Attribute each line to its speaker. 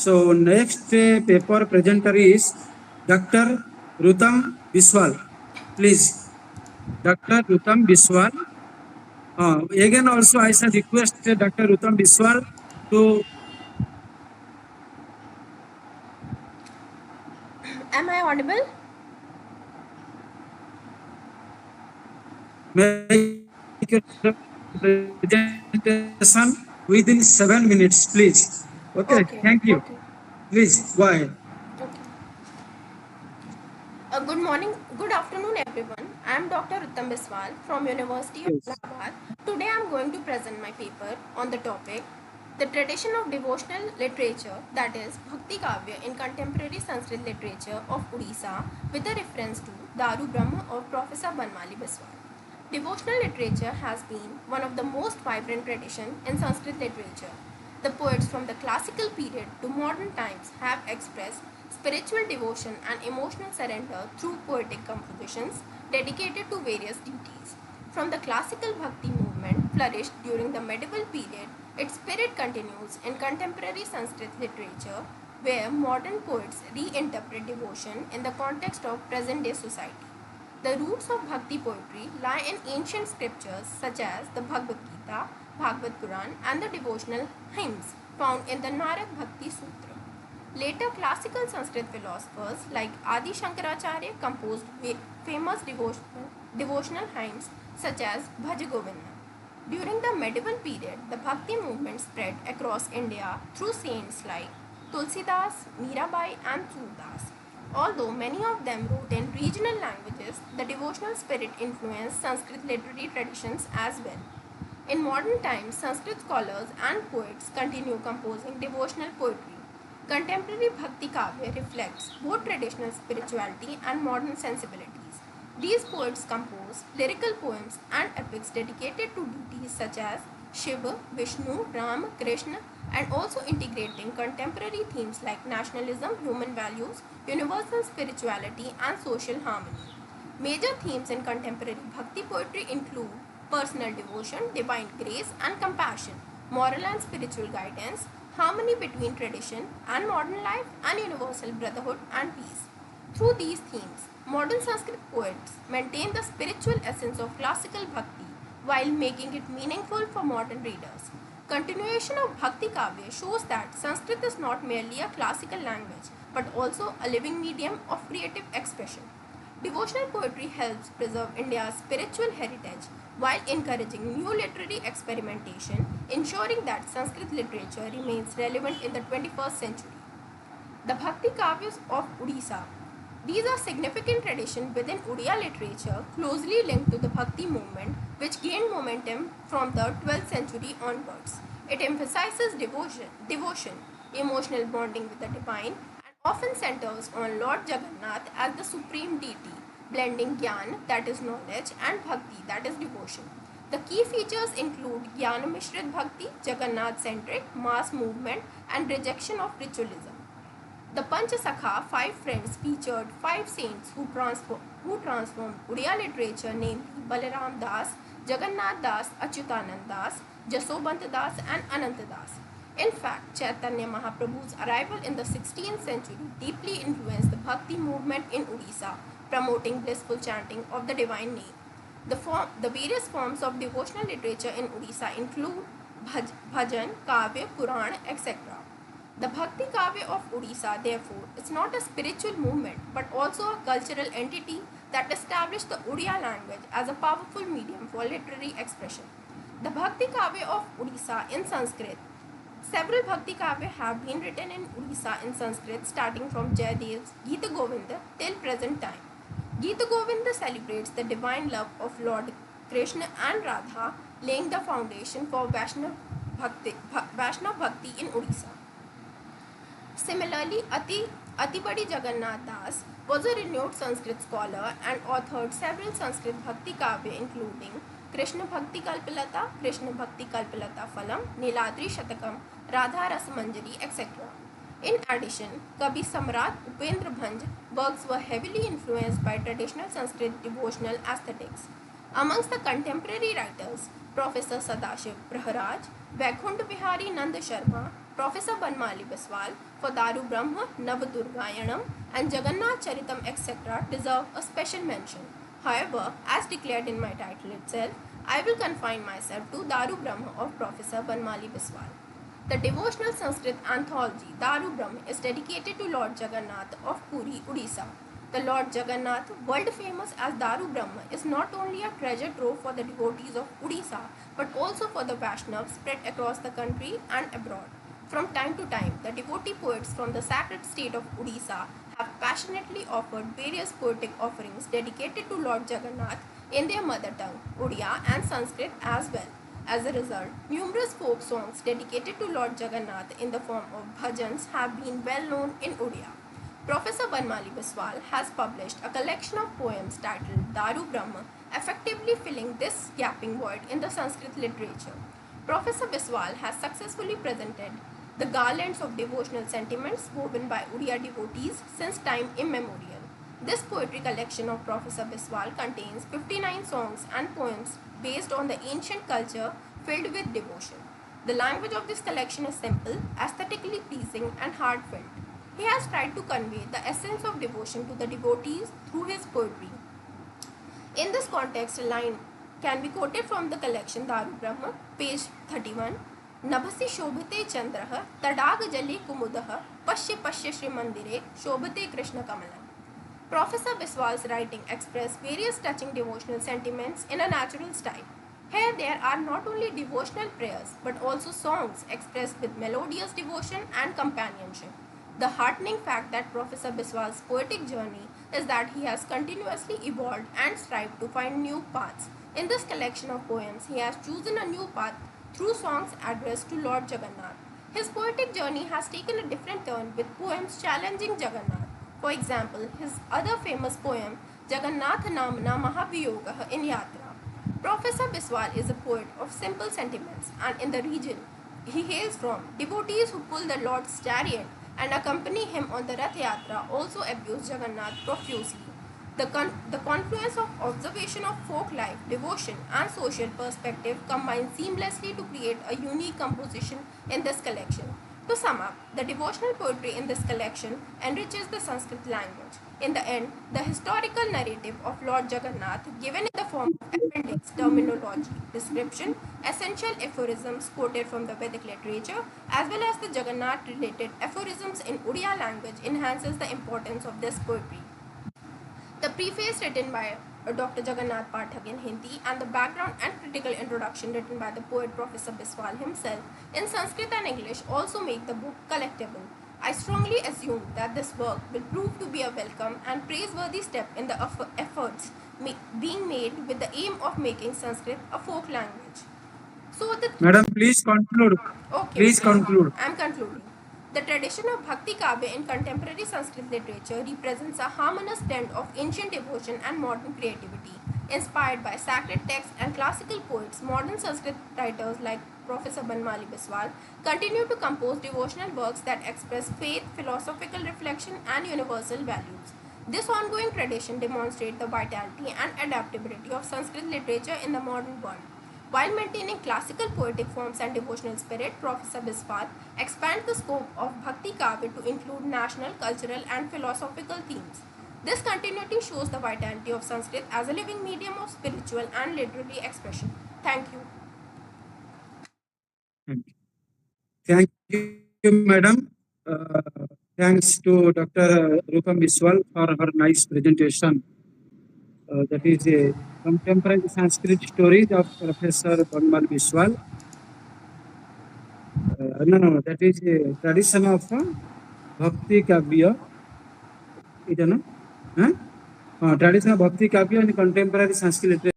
Speaker 1: So next paper presenter is Dr. Rutam Biswal. Please, Dr. Rutam Biswal. Again also I shall request Dr. Rutam Biswal to
Speaker 2: Am I audible?
Speaker 1: make your presentation within 7 minutes, please. Okay,
Speaker 2: Okay,
Speaker 1: thank you.
Speaker 2: okay,
Speaker 1: Please go ahead.
Speaker 2: okay. Good morning, good afternoon, everyone. I am Dr. Rutam Biswal from University of
Speaker 1: Yes.
Speaker 2: Allahabad. Today I am going to present my paper on the topic the tradition of devotional literature, that is Bhaktikavya in contemporary Sanskrit literature of Odisha, with a reference to Darubrahma of Professor Banamali Biswal. Devotional literature has been one of the most vibrant traditions in Sanskrit literature. The poets from the classical period to modern times have expressed spiritual devotion and emotional surrender through poetic compositions dedicated to various deities. From the classical bhakti movement flourished during the medieval period, its spirit continues in contemporary Sanskrit literature, where modern poets reinterpret devotion in the context of present day society. The roots of Bhakti poetry lie in ancient scriptures such as the Bhagavad Gita, Bhagavad Puran, and the devotional hymns found in the Narak Bhakti Sutra. Later classical Sanskrit philosophers like Adi Shankaracharya composed famous devotional hymns such as Bhaj Govinda. During the medieval period, the Bhakti movement spread across India through saints like Tulsidas, Mirabai, and Surdas. Although many of them wrote in regional languages, the devotional spirit influenced Sanskrit literary traditions as well. In modern times, Sanskrit scholars and poets continue composing devotional poetry. Contemporary Bhakti Kavya reflects both traditional spirituality and modern sensibilities. These poets compose lyrical poems and epics dedicated to deities such as Shiva, Vishnu, Ram, Krishna, and also integrating contemporary themes like nationalism, human values, universal spirituality, and social harmony. Major themes in contemporary Bhakti poetry include personal devotion, divine grace and compassion, moral and spiritual guidance, harmony between tradition and modern life, and universal brotherhood and peace. Through these themes, modern Sanskrit poets maintain the spiritual essence of classical bhakti while making it meaningful for modern readers. Continuation of Bhakti Kavya shows that Sanskrit is not merely a classical language but also a living medium of creative expression. Devotional poetry helps preserve India's spiritual heritage while encouraging new literary experimentation, ensuring that Sanskrit literature remains relevant in the 21st century. The Bhakti Kavyas of Odisha. These are significant traditions within Odia literature closely linked to the Bhakti movement, which gained momentum from the 12th century onwards. It emphasizes devotion, emotional bonding with the divine, and often centers on Lord Jagannath as the supreme deity, blending Gyan, that is knowledge, and Bhakti, that is devotion. The key features include Jnana Mishrit Bhakti, Jagannath centric, mass movement, and rejection of ritualism. The Panchasakha, five friends, featured five saints who transformed Odia literature, namely Balaram Das, Jagannath Das, Achyutanand Das, Jasovant Das, and Ananta Das. In fact, Chaitanya Mahaprabhu's arrival in the 16th century deeply influenced the Bhakti movement in Odisha, promoting blissful chanting of the divine name. The various forms of devotional literature in Odisha include bhajan, kavya, puran, etc. The Bhakti Kavya of Odisha, therefore, is not a spiritual movement but also a cultural entity that established the Odia language as a powerful medium for literary expression. The Bhakti Kavya of Odisha in Sanskrit. Several Bhakti Kavya have been written in Odisha in Sanskrit starting from Jayadev's Gita Govinda till present time. Gita Govinda celebrates the divine love of Lord Krishna and Radha, laying the foundation for Vaishnav Bhakti in Odisha. Similarly, Atibadi Jagannath Das was a renowned Sanskrit scholar and authored several Sanskrit Bhakti Kavya including Krishna Bhakti Kalpalata, Krishna Bhakti Kalpalata Phalam, Niladri Shatakam, Radha Rasamanjari, etc. In addition, Kavi Samrat Upendra Bhanj works were heavily influenced by traditional Sanskrit devotional aesthetics. Amongst the contemporary writers, Professor Sadashiv Praharaj, Vaikunth Vihari Nand Sharma, Professor Banamali Biswal for Darubrahma, Navadurgayanam and Jagannath Charitam etc. deserve a special mention. However, as declared in my title itself, I will confine myself to Darubrahma of Professor Banamali Biswal. The devotional Sanskrit anthology Darubrahma is dedicated to Lord Jagannath of Puri, Odisha. The Lord Jagannath, world famous as Darubrahma, is not only a treasure trove for the devotees of Odisha but also for the Vaishnavas spread across the country and abroad. From time to time, the devotee poets from the sacred state of Odisha have passionately offered various poetic offerings dedicated to Lord Jagannath in their mother tongue, Odia, and Sanskrit as well. As a result, numerous folk songs dedicated to Lord Jagannath in the form of bhajans have been well known in Odia. Professor Banamali Biswal has published a collection of poems titled Darubrahma, effectively filling this gaping void in the Sanskrit literature. Professor Biswal has successfully presented the garlands of devotional sentiments woven by Odia devotees since time immemorial. This poetry collection of Professor Biswal contains 59 songs and poems based on the ancient culture filled with devotion. The language of this collection is simple, aesthetically pleasing, and heartfelt. He has tried to convey the essence of devotion to the devotees through his poetry. In this context, a line can be quoted from the collection Darubrahma, page 31. Nabhasi shobhate chandraha tadag jali kumudaha pashya pashya shri mandire shobhate krishna kamalam. Professor Biswal's writing express various touching devotional sentiments in a natural style. Here there are not only devotional prayers but also songs expressed with melodious devotion and companionship. The heartening fact that Professor Biswal's poetic journey is that he has continuously evolved and strived to find new paths. In this collection of poems, he has chosen a new path through songs addressed to Lord Jagannath. His poetic journey has taken a different turn with poems challenging Jagannath. For example, his other famous poem, Jagannath Namna Mahaviyogah in Yatra. Professor Biswal is a poet of simple sentiments, and in the region he hails from, devotees who pull the Lord's chariot and accompany him on the Rath Yatra also abuse Jagannath profusely. The confluence of observation of folk life, devotion, and social perspective combine seamlessly to create a unique composition in this collection. To sum up, the devotional poetry in this collection enriches the Sanskrit language. In the end, the historical narrative of Lord Jagannath, given in the form of appendix, terminology, description, essential aphorisms quoted from the Vedic literature, as well as the Jagannath-related aphorisms in Odia language, enhances the importance of this poetry. The preface written by Dr. Jagannath Pathak in Hindi and the background and critical introduction written by the poet Professor Biswal himself in Sanskrit and English also make the book collectible. I strongly assume that this work will prove to be a welcome and praiseworthy step in the efforts being made with the aim of making Sanskrit a folk language. So
Speaker 1: Madam, please conclude.
Speaker 2: Okay,
Speaker 1: Please conclude.
Speaker 2: I am concluding. The tradition of Bhaktikavya in contemporary Sanskrit literature represents a harmonious blend of ancient devotion and modern creativity. Inspired by sacred texts and classical poets, modern Sanskrit writers like Professor Banamali Biswal continue to compose devotional works that express faith, philosophical reflection, and universal values. This ongoing tradition demonstrates the vitality and adaptability of Sanskrit literature in the modern world. While maintaining classical poetic forms and devotional spirit, Professor Biswal expands the scope of Bhakti Kavya to include national, cultural, and philosophical themes. This continuity shows the vitality of Sanskrit as a living medium of spiritual and literary expression. Thank you.
Speaker 1: Thank you, madam. Thanks to Dr. Rutam Biswal for her nice presentation. That is a contemporary Sanskrit stories of Professor Banamali Biswal. No, that is a tradition of Bhakti Kavya. Tradition of Bhakti Kavya in contemporary Sanskrit literature.